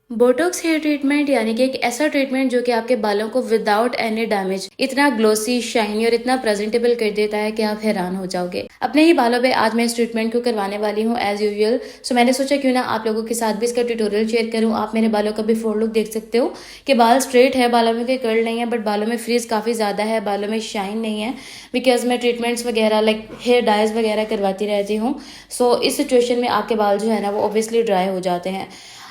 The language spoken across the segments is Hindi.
बोटॉक्स हेयर ट्रीटमेंट यानी कि एक ऐसा ट्रीटमेंट जो कि आपके बालों को विदाउट एनी डैमेज इतना ग्लोसी, शाइनी और इतना प्रेजेंटेबल कर देता है कि आप हैरान हो जाओगे। अपने ही बालों पे आज मैं इस ट्रीटमेंट को करवाने वाली हूँ एज यूजुअल। सो मैंने सोचा क्यों ना आप लोगों के साथ भी इसका ट्यूटोरियल शेयर करूँ। आप मेरे बालों का बिफोर लुक देख सकते हो कि बाल स्ट्रेट है, बालों में कोई कर्ल नहीं है, बट बालों में फ्रीज काफी ज्यादा है, बालों में शाइन नहीं है, बिकॉज मैं ट्रीटमेंट्स वगैरह लाइक हेयर डाइज वगैरह करवाती रहती हूँ। सो इस सिचुएशन में आपके बाल जो है ना वो ऑब्वियसली ड्राई हो जाते हैं।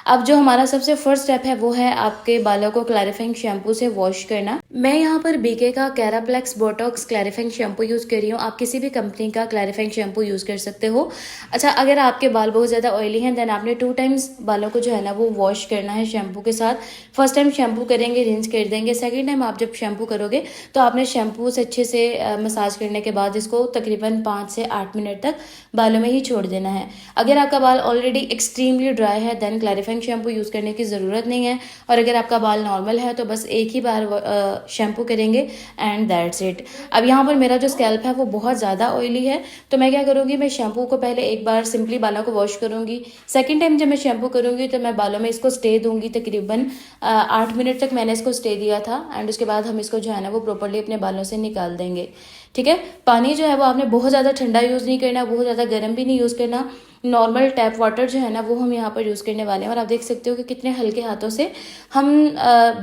अब जो हमारा सबसे फर्स्ट स्टेप है वो है आपके बालों को क्लैरिफाइंग शैम्पू से वॉश करना। मैं यहाँ पर बीके का कैराप्लेक्स बोटॉक्स क्लैरिफाइंग शैम्पू यूज कर रही हूँ। आप किसी भी कंपनी का क्लैरिफाइंग शैम्पू यूज कर सकते हो। अच्छा, अगर आपके बाल बहुत ज्यादा ऑयली हैं देन आपने 2 टाइम्स बालों को जो है ना वो वॉश करना है शैम्पू के साथ। फर्स्ट टाइम शैम्पू करेंगे, रिंस कर देंगे। सेकेंड टाइम आप जब शैम्पू करोगे तो आपने शैम्पू से अच्छे से मसाज करने के बाद इसको तकरीबन 5 से 8 मिनट तक बालों में ही छोड़ देना है। अगर आपका बाल ऑलरेडी एक्सट्रीमली ड्राई है देन क्लैरिफाइंग शैम्पू यूज करने की जरूरत नहीं है। और अगर आपका बाल नॉर्मल है तो बस एक ही बार शैम्पू करेंगे एंड दैट्स इट। अब यहाँ पर मेरा जो स्कैल्प है वो बहुत ज़्यादा ऑयली है, तो मैं क्या करूँगी, मैं शैम्पू को पहले एक बार सिंपली बालों को वॉश करूँगी। सेकेंड टाइम जब मैं शैम्पू करूँगी तो मैं बालों में इसको स्टे दूंगी। तकरीबन 8 मिनट तक मैंने इसको स्टे दिया था एंड उसके बाद हम इसको जो है ना वो प्रॉपरली अपने बालों से निकाल देंगे। ठीक है, पानी जो है वो आपने बहुत ज़्यादा ठंडा यूज़ नहीं करना, बहुत ज़्यादा गर्म भी नहीं यूज़ करना। नॉर्मल टैप वाटर जो है ना वो हम यहाँ पर यूज़ करने वाले हैं। और आप देख सकते हो कि कितने हल्के हाथों से हम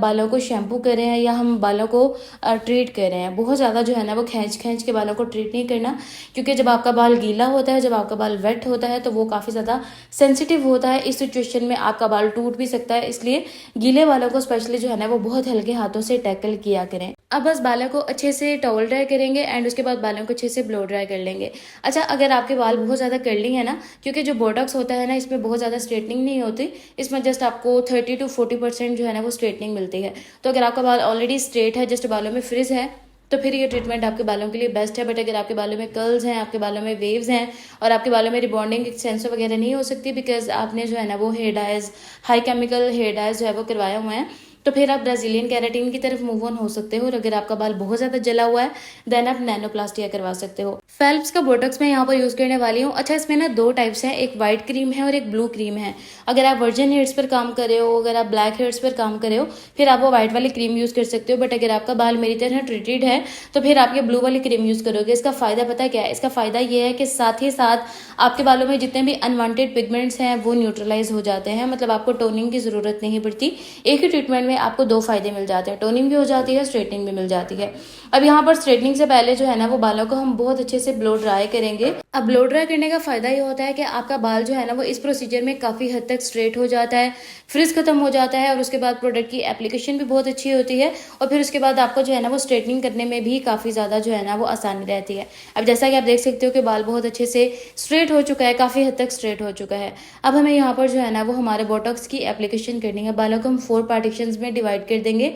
बालों को शैम्पू कर रहे हैं या हम बालों को ट्रीट कर रहे हैं। बहुत ज़्यादा जो है ना वो खींच खींच के बालों को ट्रीट नहीं करना, क्योंकि जब आपका बाल गीला होता है, जब आपका बाल वेट होता है तो वो काफ़ी ज़्यादा सेंसिटिव होता है। इस सिचुएशन में आपका बाल टूट भी सकता है, इसलिए गीले बालों को स्पेशली जो है ना वो बहुत हल्के हाथों से टैकल किया करें। अब बस बालों को अच्छे से टॉवल ड्राई करेंगे एंड उसके बाद बालों को अच्छे से ब्लो ड्राई कर लेंगे। अच्छा, अगर आपके बाल बहुत ज़्यादा कर्ली है ना, क्योंकि जो बोटॉक्स होता है ना इसमें बहुत ज़्यादा स्ट्रेटनिंग नहीं होती, इसमें जस्ट आपको 30 to 40% जो है ना वो स्ट्रेटनिंग मिलती है। तो अगर आपका बाल ऑलरेडी स्ट्रेट है, जस्ट बालों में फ्रिज है, तो फिर ये ट्रीटमेंट आपके बालों के लिए बेस्ट है। बट अगर आपके बालों में कर्ल्स हैं, आपके बालों में वेव्स हैं और आपके बालों में रिबॉन्डिंग सेंसर वगैरह नहीं हो सकती बिकॉज आपने जो है ना वो hair dyes, high chemical hair dyes जो है वो करवाए हुए हैं, तो फिर आप ब्राजीलियन कैराटीन की तरफ मूव ऑन हो सकते हो। और अगर आपका बाल बहुत ज्यादा जला हुआ है देन आप नैनोप्लास्टिया करवा सकते हो। फेल्प्स का बोटॉक्स मैं यहाँ पर यूज करने वाली हूँ। अच्छा, इसमें ना 2 टाइप्स हैं, एक व्हाइट क्रीम है और एक ब्लू क्रीम है। अगर आप वर्जिन हेयर्स पर काम कर रहे हो, अगर आप ब्लैक हेयर्स पर काम कर रहे हो, फिर आप वो व्हाइट वाली क्रीम यूज कर सकते हो। बट अगर आपका बाल मेरी तरह ट्रीटेड है तो फिर आप ये ब्लू वाली क्रीम यूज करोगे। इसका फायदा पता है क्या है? इसका फायदा ये है कि साथ ही साथ आपके बालों में जितने भी अनवांटेड पिगमेंट्स हैं वो न्यूट्रलाइज हो जाते हैं। मतलब आपको टोनिंग की जरूरत नहीं पड़ती। एक ही ट्रीटमेंट में आपको 2 फायदे मिल जाते हैं, टोनिंग भी हो जाती है, स्ट्रेटनिंग भी मिल जाती है। अब यहाँ पर स्ट्रेटनिंग से पहले जो है ना वो बालों को हम बहुत अच्छे से ब्लो ड्राई करेंगे। अब ब्लो ड्राई करने का फायदा ये होता है कि आपका बाल जो है ना वो इस प्रोसीजर में काफी हद तक स्ट्रेट हो जाता है, फ्रिज खत्म हो जाता है और उसके बाद प्रोडक्ट की एप्लीकेशन भी बहुत अच्छी होती है। और फिर उसके बाद आपको जो है ना वो स्ट्रेटनिंग करने में भी काफी ज्यादा जो है ना वो आसानी रहती है। अब जैसा कि आप देख सकते हो कि बाल बहुत अच्छे से स्ट्रेट हो चुका है, काफी हद तक स्ट्रेट हो चुका है। अब हमें यहाँ पर जो है ना वो हमारे बोटॉक्स की एप्लीकेशन करनी है। बालों को हम 4 पार्टीशंस में डिवाइड कर देंगे।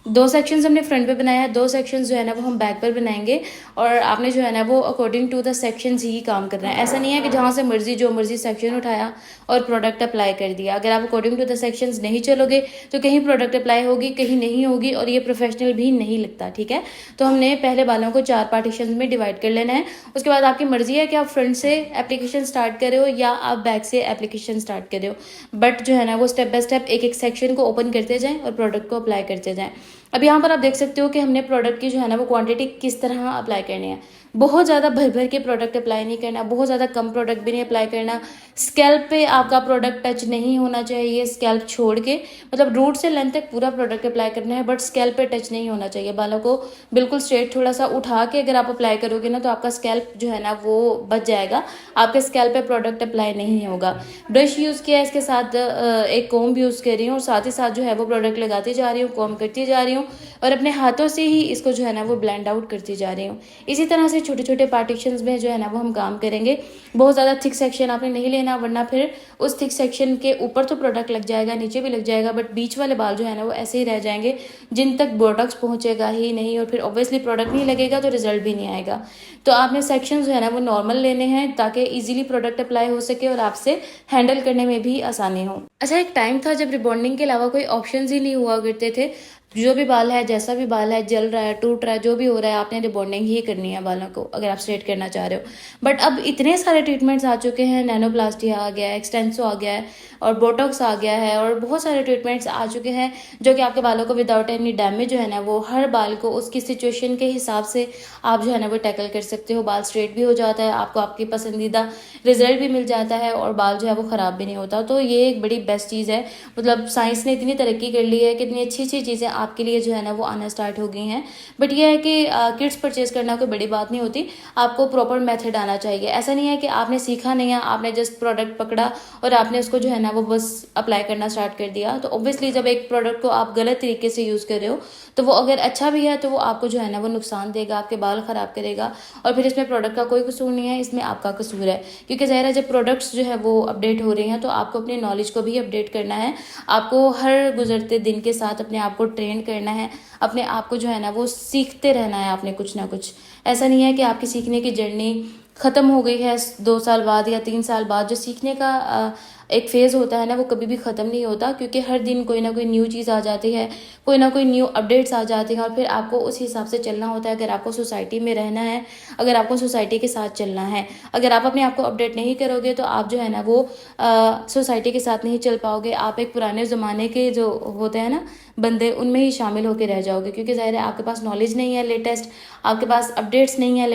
2 सेक्शंस हमने फ्रंट पे बनाया है, 2 सेक्शंस जो है ना वो हम बैक पर बनाएंगे। और आपने जो है ना वो अकॉर्डिंग टू द सेक्शंस ही काम करना है। ऐसा नहीं है कि जहाँ से मर्जी जो मर्जी सेक्शन उठाया और प्रोडक्ट अप्लाई कर दिया। अगर आप अकॉर्डिंग टू द सेक्शंस नहीं चलोगे तो कहीं प्रोडक्ट अप्लाई होगी, कहीं नहीं होगी, और ये प्रोफेशनल भी नहीं लगता। ठीक है, तो हमने पहले बालों को 4 पार्टीशन में डिवाइड कर लेना है। उसके बाद आपकी मर्जी है कि आप फ्रंट से एप्लीकेशन स्टार्ट कर रहे हो या आप बैक से एप्लीकेशन स्टार्ट कर रहे हो। बट जो है ना वो स्टेप बाय स्टेप एक एक सेक्शन को ओपन करते जाएं और प्रोडक्ट को अप्लाई करते जाएं। अब यहाँ पर आप देख सकते हो कि हमने प्रोडक्ट की जो है ना वो क्वांटिटी किस तरह अप्लाई करनी है। बहुत ज़्यादा भर भर के प्रोडक्ट अप्लाई नहीं करना, बहुत ज़्यादा कम प्रोडक्ट भी नहीं अप्लाई करना। स्कैल्प पे आपका प्रोडक्ट टच नहीं होना चाहिए, स्कैल्प छोड़ के, मतलब रूट से लेंथ तक पूरा प्रोडक्ट अप्लाई करना है, बट स्कैल्प पे टच नहीं होना चाहिए। बालों को बिल्कुल स्ट्रेट थोड़ा सा उठा के अगर आप अप्लाई करोगे ना तो आपका स्कैल्प जो है ना वो बच जाएगा, आपके स्कैल्प पे प्रोडक्ट अप्लाई नहीं होगा। ब्रश यूज़ किया, इसके साथ एक कॉम्ब यूज़ कर रही हूँ और साथ ही साथ जो है वो प्रोडक्ट लगाती जा रही हूँ, कॉम्ब करती जा रही हूँ और अपने हाथों से ही इसको जो है ना वो ब्लेंड आउट करती जा रही हूँ। इसी तरह से छोटे छोटे पार्टीशंस में जो है ना वो हम काम करेंगे। बहुत ज़्यादा थिक सेक्शन आपने नहीं लेना, वरना फिर उस थिक सेक्शन के ऊपर तो प्रोडक्ट लग जाएगा, नीचे भी लग जाएगा, बट बीच वाले बाल जो है ना वो ऐसे ही रह जाएंगे जिन तक बोटॉक्स पहुंचेगा ही नहीं, और फिर ऑब्वियसली प्रोडक्ट नहीं लगेगा तो रिजल्ट भी नहीं आएगा। तो आपने सेक्शन जो है ना वो नॉर्मल लेने हैं ताकि ईजिली प्रोडक्ट अप्लाई हो सके और आपसे हैंडल करने में भी आसानी हो। अच्छा, एक टाइम था जब रिबॉन्डिंग के अलावा कोई ऑप्शन ही नहीं हुआ करते थे, जो भी बाल है, जैसा भी बाल है, जल रहा है, टूट रहा है, जो भी हो रहा है, आपने रिबॉन्डिंग ही करनी है बालों को अगर आप स्ट्रेट करना चाह रहे हो। बट अब इतने सारे ट्रीटमेंट्स आ चुके हैं, नैनोप्लास्टी आ गया है, एक्सटेंसो आ गया है और बोटॉक्स आ गया है और बहुत सारे ट्रीटमेंट्स आ चुके हैं जो कि आपके बालों को विदाउट एनी डैमेज जो है ना वो हर बाल को उसकी सिचुएशन के हिसाब से आप जो है ना वो टैकल कर सकते हो। बाल स्ट्रेट भी हो जाता है, आपको आपकी पसंदीदा रिजल्ट भी मिल जाता है और बाल जो है वो ख़राब भी नहीं होता। तो ये एक बड़ी बेस्ट चीज़ है। मतलब साइंस ने इतनी तरक्की कर ली है, कितनी अच्छी अच्छी चीज़ें आपके लिए जो है ना वो आना स्टार्ट हो गई हैं। बट ये है कि किट्स परचेज करना कोई बड़ी बात नहीं होती, आपको प्रॉपर मेथड आना चाहिए। ऐसा नहीं है कि आपने सीखा नहीं है, आपने जस्ट प्रोडक्ट पकड़ा और आपने उसको जो है ना वो बस अप्लाई करना स्टार्ट कर दिया। तो ऑब्वियसली जब एक प्रोडक्ट को आप गलत तरीके से यूज़ कर रहे हो तो वो अगर अच्छा भी है तो वो आपको जो है ना वो नुकसान देगा, आपके बाल ख़राब करेगा। और फिर इसमें प्रोडक्ट का कोई कसूर नहीं है, इसमें आपका कसूर है। क्योंकि ज़ाहिर है जब प्रोडक्ट्स जो है वो अपडेट हो रहे हैं तो आपको अपनी नॉलेज को भी अपडेट करना है, आपको हर गुजरते दिन के साथ अपने आप को ट्रेन करना है, अपने आप को जो है ना वो सीखते रहना है आपने कुछ ना कुछ। ऐसा नहीं है कि आपकी सीखने की जर्नी ख़त्म हो गई है 2 साल बाद या 3 साल बाद। जो सीखने का एक फ़ेज़ होता है ना वो कभी भी ख़त्म नहीं होता, क्योंकि हर दिन कोई ना कोई न्यू चीज़ आ जाती है, कोई ना कोई न्यू अपडेट्स आ जाती हैं और फिर आपको उस हिसाब से चलना होता है। अगर आपको सोसाइटी में रहना है, अगर आपको सोसाइटी के साथ चलना है, अगर आप अपने आप को अपडेट नहीं करोगे तो आप जो है ना वो सोसाइटी के साथ नहीं चल पाओगे। आप एक पुराने ज़माने के जो होते हैं ना बंदे, उनमें ही शामिल होकर रह जाओगे। क्योंकि ज़ाहिर है आपके पास नॉलेज नहीं है लेटेस्ट, आपके पास अपडेट्स नहीं है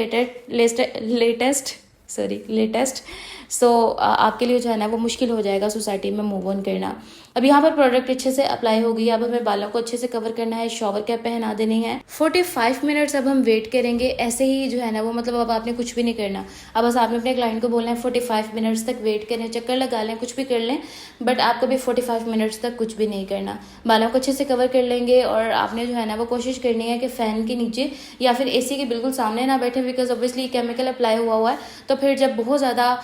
लेटेस्ट। सो आपके लिए जो है ना वो मुश्किल हो जाएगा सोसाइटी में मूव ऑन करना। अब यहाँ पर प्रोडक्ट अच्छे से अप्लाई हो गई, अब हमें बालों को अच्छे से कवर करना है, शॉवर कैप पहना देनी है। 45 मिनट्स अब हम वेट करेंगे ऐसे ही जो है ना वो, मतलब अब आपने कुछ भी नहीं करना। अब बस आपने अपने क्लाइंट को बोलना है 45 मिनट्स तक वेट करें, चक्कर लगा लें, कुछ भी कर लें, बट आपको भी 45 मिनट्स तक कुछ भी नहीं करना। बालों को अच्छे से कवर कर लेंगे और आपने जो है ना वो कोशिश करनी है कि फ़ैन के नीचे या फिर AC के बिल्कुल सामने ना बैठे, बिकॉज ऑब्वियसली केमिकल अप्लाई हुआ है। तो फिर जब बहुत ज़्यादा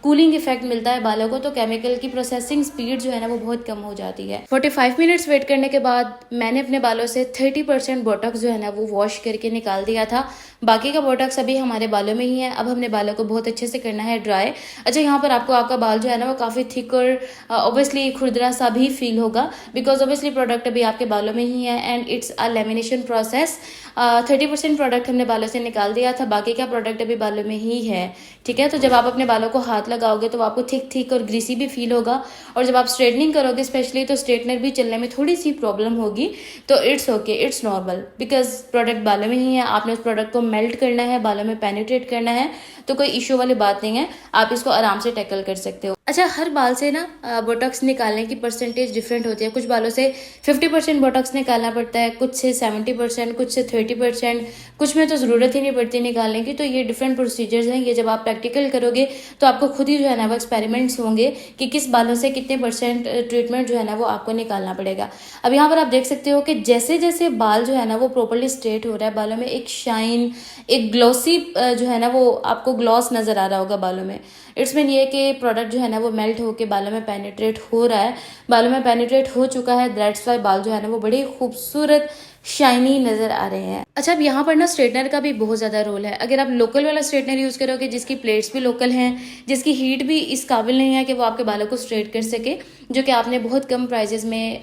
कूलिंग इफेक्ट मिलता है बालों को तो केमिकल की प्रोसेसिंग स्पीड जो है ना वो बहुत कम हो जाती है। 45 मिनट्स वेट करने के बाद मैंने अपने बालों से 30% बोटॉक्स जो है ना वो वॉश करके निकाल दिया था। बाकी का बोटॉक्स अभी हमारे बालों में ही है। अब हमने बालों को बहुत अच्छे से करना है ड्राई। अच्छा, यहाँ पर आपको आपका बाल जो है ना वो काफ़ी थिक और ऑब्वियसली खुरदरा सा भी फील होगा, बिकॉज ऑब्वियसली प्रोडक्ट अभी आपके बालों में ही है and it's a lamination process. 30% product हमने बालों से निकाल दिया था, बाकी का प्रोडक्ट अभी बालों में ही है। ठीक है, तो जब आप अपने बालों को हाथ लगाओगे तो आपको थिक थिक और ग्रीसी भी फील होगा, और जब आप स्ट्रेटनिंग करोगे स्पेशली तो स्ट्रेटनर भी चलने में थोड़ी सी प्रॉब्लम होगी। तो it's okay, it's normal, because product बालों में ही है। आपने उस प्रोडक्ट को मेल्ट करना है, बालों में पेनिट्रेट करना है, तो कोई इशू वाली बात नहीं है, आप इसको आराम से टैकल कर सकते हो। अच्छा, हर बाल से ना बोटॉक्स निकालने की परसेंटेज डिफरेंट होती है। कुछ बालों से 50% बोटॉक्स निकालना पड़ता है, कुछ से 70%, कुछ से 30%, कुछ में तो ज़रूरत ही नहीं पड़ती निकालने की। तो ये डिफरेंट प्रोसीजर्स हैं, ये जब आप प्रैक्टिकल करोगे तो आपको खुद ही जो है ना वो एक्सपेरिमेंट्स होंगे कि किस बालों से कितने % ट्रीटमेंट जो है ना वो आपको निकालना पड़ेगा। अब यहाँ पर आप देख सकते हो कि जैसे जैसे बाल जो है ना वो प्रॉपरली स्ट्रेट हो रहा है, बालों में एक शाइन, एक ग्लॉसी जो है ना वो आपको ग्लॉस नज़र आ रहा होगा बालों में। इट्स मीन ये कि प्रोडक्ट जो है ना वो मेल्ट होकर बालों में पेनिट्रेट हो रहा है, बालों में पेनिट्रेट हो चुका है। दैट्स वाई बाल जो है ना वो बड़े खूबसूरत शाइनी नज़र आ रहे हैं। अच्छा, अब यहाँ पर ना स्ट्रेटनर का भी बहुत ज़्यादा रोल है। अगर आप लोकल वाला स्ट्रेटनर यूज़ करोगे जिसकी प्लेट्स भी लोकल हैं, जिसकी हीट भी इस काबिल नहीं है कि वो आपके बालों को स्ट्रेट कर सके, जो कि आपने बहुत कम प्राइजेस में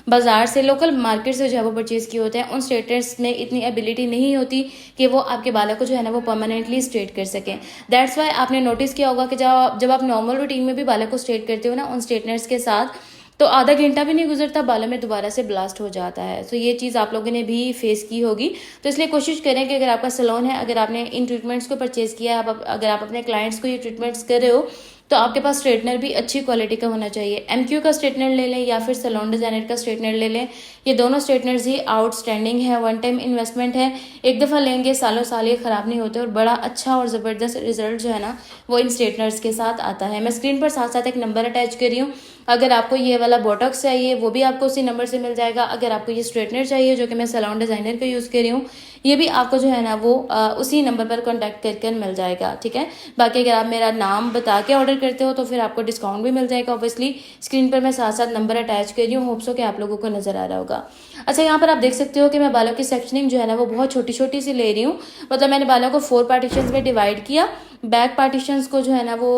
बाज़ार से, लोकल मार्केट से जो है वो परचेज़ किए होते हैं, उन स्ट्रेटनर्स में इतनी एबिलिटी नहीं होती कि वो आपके बालों को जो है ना वो परमानेंटली स्ट्रेट कर सकें। दैट्स वाई आपने नोटिस किया होगा कि जब आप नॉर्मल रूटीन में भी बालों को स्ट्रेट करते हो ना उन स्ट्रेटनर्स के साथ, तो आधा घंटा भी नहीं गुजरता बालों में दोबारा से ब्लास्ट हो जाता है। तो ये चीज़ आप लोगों ने भी फेस की होगी। तो इसलिए कोशिश करें कि अगर आपका सैलून है, अगर आपने इन ट्रीटमेंट्स को परचेज़ किया है, अगर आप अपने क्लाइंट्स को ये ट्रीटमेंट्स कर रहे हो, तो आपके पास स्ट्रेटनर भी अच्छी क्वालिटी का होना चाहिए। MQ का स्ट्रेटनर ले लें या फिर सैलून डिज़ाइनर का स्ट्रेटनर ले लें। ये दोनों स्ट्रेटनर्स ही आउटस्टैंडिंग है, वन टाइम इन्वेस्टमेंट है, एक दफ़ा लेंगे सालों साल ये ख़राब नहीं होते और बड़ा अच्छा और ज़बरदस्त रिजल्ट जो है ना वो इन स्ट्रेटनर्स के साथ आता है। मैं स्क्रीन पर साथ साथ एक नंबर अटैच कर रही हूँ, अगर आपको ये वाला बोटॉक्स चाहिए वो भी आपको उसी नंबर से मिल जाएगा। अगर आपको ये स्ट्रेटनर चाहिए जो कि मैं सैलून डिज़ाइनर का यूज़ कर रही हूँ, ये भी आपको जो है ना वो उसी नंबर पर कॉन्टैक्ट करके मिल जाएगा। ठीक है, बाकी अगर आप मेरा नाम बता के ऑर्डर करते हो तो फिर आपको डिस्काउंट भी मिल जाएगा। ऑब्वियसली स्क्रीन पर मैं साथ साथ नंबर अटैच कर रही हूँ, होप्स हो कि आप लोगों को नज़र आ रहा होगा। अच्छा, यहाँ पर आप देख सकते हो कि मैं बालों की सेक्शनिंग जो है ना वो बहुत छोटी छोटी सी ले रही हूँ। मतलब मैंने बालों को 4 पार्टीशंस में डिवाइड किया, बैक पार्टीशंस को जो है ना वो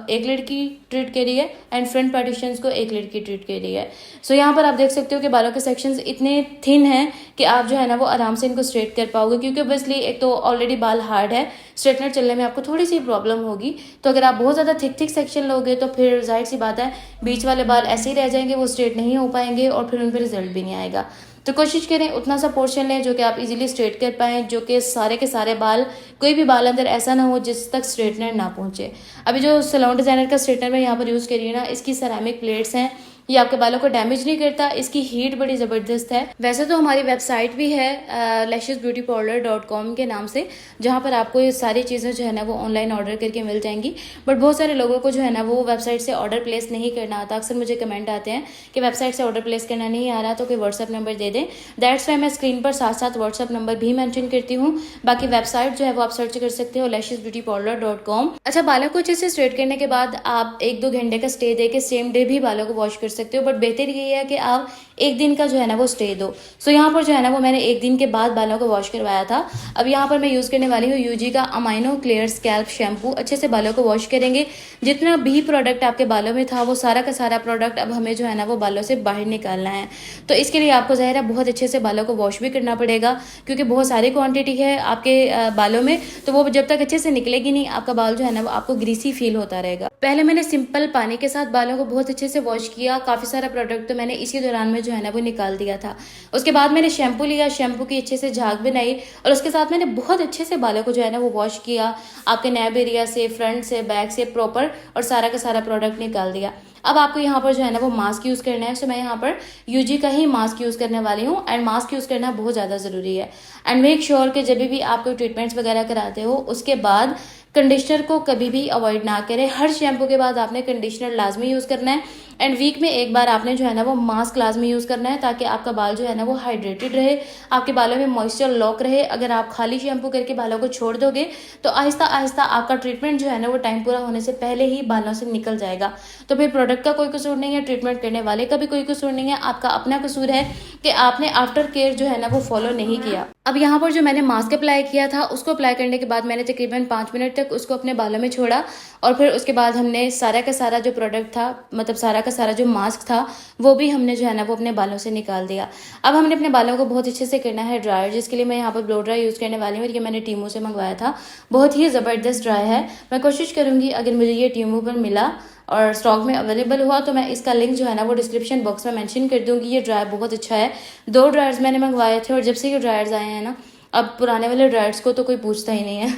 एक लड़की ट्रीट करी है एंड फ्रंट पार्टीशंस को एक लड़की ट्रीट करी है। सो यहाँ पर आप देख सकते हो कि बालों के सेक्शंस इतने थिन हैं कि आप जो है ना वो आराम से इनको स्ट्रेट कर पाओगे, क्योंकि ऑब्वियसली एक तो ऑलरेडी बाल हार्ड है, स्ट्रेटनर चलने में आपको थोड़ी सी प्रॉब्लम होगी। तो अगर आप बहुत ज़्यादा थिक सेक्शन लोगे तो फिर जाहिर सी बात है बीच वाले बाल ऐसे ही रह जाएंगे, वो स्ट्रेट नहीं हो पाएंगे और फिर उन पर रिजल्ट भी नहीं आएगा। तो कोशिश करें उतना सा पोर्शन लें जो कि आप इजीली स्ट्रेट कर पाएँ, जो कि सारे के सारे बाल, कोई भी बाल अंदर ऐसा ना हो जिस तक स्ट्रेटनर ना पहुंचे। अभी जो सैलून डिजाइनर का स्ट्रेटनर मैं यहाँ पर यूज़ करी है ना, इसकी सेरेमिक प्लेट्स हैं, ये आपके बालों को डैमेज नहीं करता, इसकी हीट बड़ी ज़बरदस्त है। वैसे तो हमारी वेबसाइट भी है lashesbeautyparlor.com के नाम से, जहाँ पर आपको ये सारी चीज़ें जो है ना वो ऑनलाइन ऑर्डर करके मिल जाएंगी। बट बहुत सारे लोगों को जो है ना वो वेबसाइट से ऑर्डर प्लेस नहीं करना आता। अक्सर मुझे कमेंट आते हैं कि वेबसाइट से ऑर्डर प्लेस करना नहीं आ रहा तो कोई व्हाट्सअप नंबर दे दें। दैट्स वाई मैं स्क्रीन पर साथ साथ व्हाट्सअप नंबर भी मैंशन करती हूँ। बाकी वेबसाइट जो है वो आप सर्च कर सकते हो lashesbeautyparlor.com। अच्छा, बालों को अच्छे से स्ट्रेट करने के बाद आप 1-2 घंटे का स्टे दे के सेम डे भी बालों को वॉश कर सकते हो, बट बेहतर ये है कि आप एक दिन का जो है ना वो स्टे दो। सो यहाँ पर जो है ना वो मैंने एक दिन के बाद बालों को वॉश करवाया था। अब यहाँ पर मैं यूज़ करने वाली हूँ यूजी का अमाइनो क्लियर स्कैल्प शैम्पू। अच्छे से बालों को वॉश करेंगे, जितना भी प्रोडक्ट आपके बालों में था वो सारा का सारा प्रोडक्ट अब हमें जो है ना वो बालों से बाहर निकालना है। तो इसके लिए आपको ज़ाहिर है बहुत अच्छे से बालों को वॉश भी करना पड़ेगा, क्योंकि बहुत सारी क्वान्टिटी है आपके बालों में, तो वो जब तक अच्छे से निकलेगी नहीं आपका बाल जो है ना वो आपको ग्रीसी फील होता रहेगा। पहले मैंने सिंपल पानी के साथ बालों को बहुत अच्छे से वॉश किया, काफ़ी सारा प्रोडक्ट तो मैंने इसी दौरान में जो है ना वो निकाल दिया था। उसके बाद मैंने शैम्पू लिया, शैम्पू की अच्छे से झाग बनाई और उसके साथ मैंने बहुत अच्छे से बालों को जो है ना वो वॉश किया, आपके नैब एरिया से, फ्रंट से, बैक से प्रॉपर, और सारा का सारा प्रोडक्ट निकाल दिया। अब आपको यहाँ पर जो है ना वो मास्क यूज़ करना है। सो मैं यहाँ पर यूजी का ही मास्क यूज़ करने वाली हूँ, एंड मास्क यूज़ करना बहुत ज़्यादा ज़रूरी है। एंड मेक श्योर कि जब भी आप कोई ट्रीटमेंट्स वगैरह कराते हो उसके बाद कंडीशनर को कभी भी अवॉइड ना करें। हर शैम्पू के बाद आपने कंडीशनर लाजमी यूज़ करना है, एंड वीक में एक बार आपने जो है ना वो मास्क लाजमी यूज़ करना है, ताकि आपका बाल जो है ना वो हाइड्रेटेड रहे, आपके बालों में मॉइस्चर लॉक रहे। अगर आप खाली शैम्पू करके बालों को छोड़ दोगे तो आहिस्ता आहिस्ता आपका ट्रीटमेंट जो है ना वो टाइम पूरा होने से पहले ही बालों से निकल जाएगा। तो फिर प्रोडक्ट का कोई कसूर नहीं है, ट्रीटमेंट करने वाले का भी कोई कसूर नहीं है, आपका अपना कसूर है कि आपने आफ्टर केयर जो है ना वो फॉलो नहीं किया। अब यहाँ पर जो मैंने मास्क अप्लाई किया था उसको अप्लाई करने के बाद मैंने तकरीबन 5 मिनट तक उसको अपने बालों में छोड़ा, और फिर उसके बाद हमने सारा का सारा जो प्रोडक्ट था, मतलब सारा का सारा जो मास्क था, वो भी हमने जो है ना वो अपने बालों से निकाल दिया। अब हमने अपने बालों को बहुत अच्छे से करना है ड्रायर, जिसके लिए मैं यहाँ पर ब्लो ड्राई यूज़ करने वाली हूँ। ये मैंने टीमू से मंगवाया था, बहुत ही ज़बरदस्त ड्राई है। मैं कोशिश करूँगी अगर मुझे ये टीमू पर मिला और स्टॉक में अवेलेबल हुआ तो मैं इसका लिंक जो है ना वो डिस्क्रिप्शन बॉक्स में मेंशन कर दूँगी। ये ड्रायर बहुत अच्छा है। 2 ड्रायर्स मैंने मंगवाए थे, और जब से ये ड्रायर्स आए हैं ना, अब पुराने वाले ड्रायर्स को तो कोई पूछता ही नहीं है।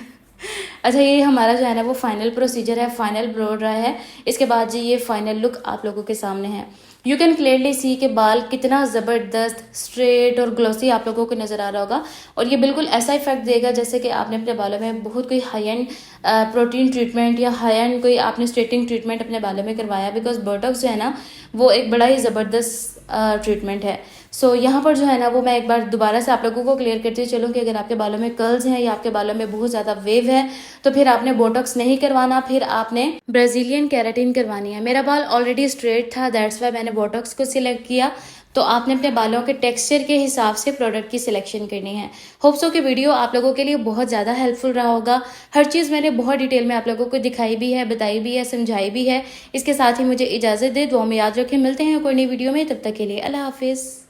अच्छा, ये हमारा जो है ना वो फाइनल प्रोसीजर है, फाइनल ब्लो ड्राई है। इसके बाद जी ये फाइनल लुक आप लोगों के सामने है। यू कैन क्लियरली सी के बाल कितना ज़बरदस्त स्ट्रेट और ग्लॉसी आप लोगों को नज़र आ रहा होगा, और ये बिल्कुल ऐसा इफेक्ट देगा जैसे कि आपने अपने बालों में बहुत कोई हाई एंड प्रोटीन ट्रीटमेंट या हाई एंड कोई आपने स्ट्रेटिंग ट्रीटमेंट अपने बालों में करवाया, बिकॉज बोटॉक्स जो है ना वो एक बड़ा ही ज़बरदस्त ट्रीटमेंट है। सो यहाँ पर जो है ना वो मैं एक बार दोबारा से आप लोगों को क्लियर करती चलूँ कि अगर आपके बालों में कर्ल्स हैं या आपके बालों में बहुत ज़्यादा वेव है तो फिर आपने बोटॉक्स नहीं करवाना, फिर आपने ब्राज़ीलियन केराटिन करवानी है। मेरा बाल ऑलरेडी स्ट्रेट था, दैट्स वाई मैंने बोटॉक्स को सिलेक्ट किया। तो आपने अपने बालों के टेक्सचर के हिसाब से प्रोडक्ट की सिलेक्शन करनी है। होप सो कि वीडियो आप लोगों के लिए बहुत ज़्यादा हेल्पफुल रहा होगा। हर चीज़ मैंने बहुत डिटेल में आप लोगों को दिखाई भी है, बताई भी है, समझाई भी है। इसके साथ ही मुझे इजाज़त दे, दुआ में याद रखें। मिलते हैं कोई नई वीडियो में, तब तक के लिए अल्लाह हाफिज़।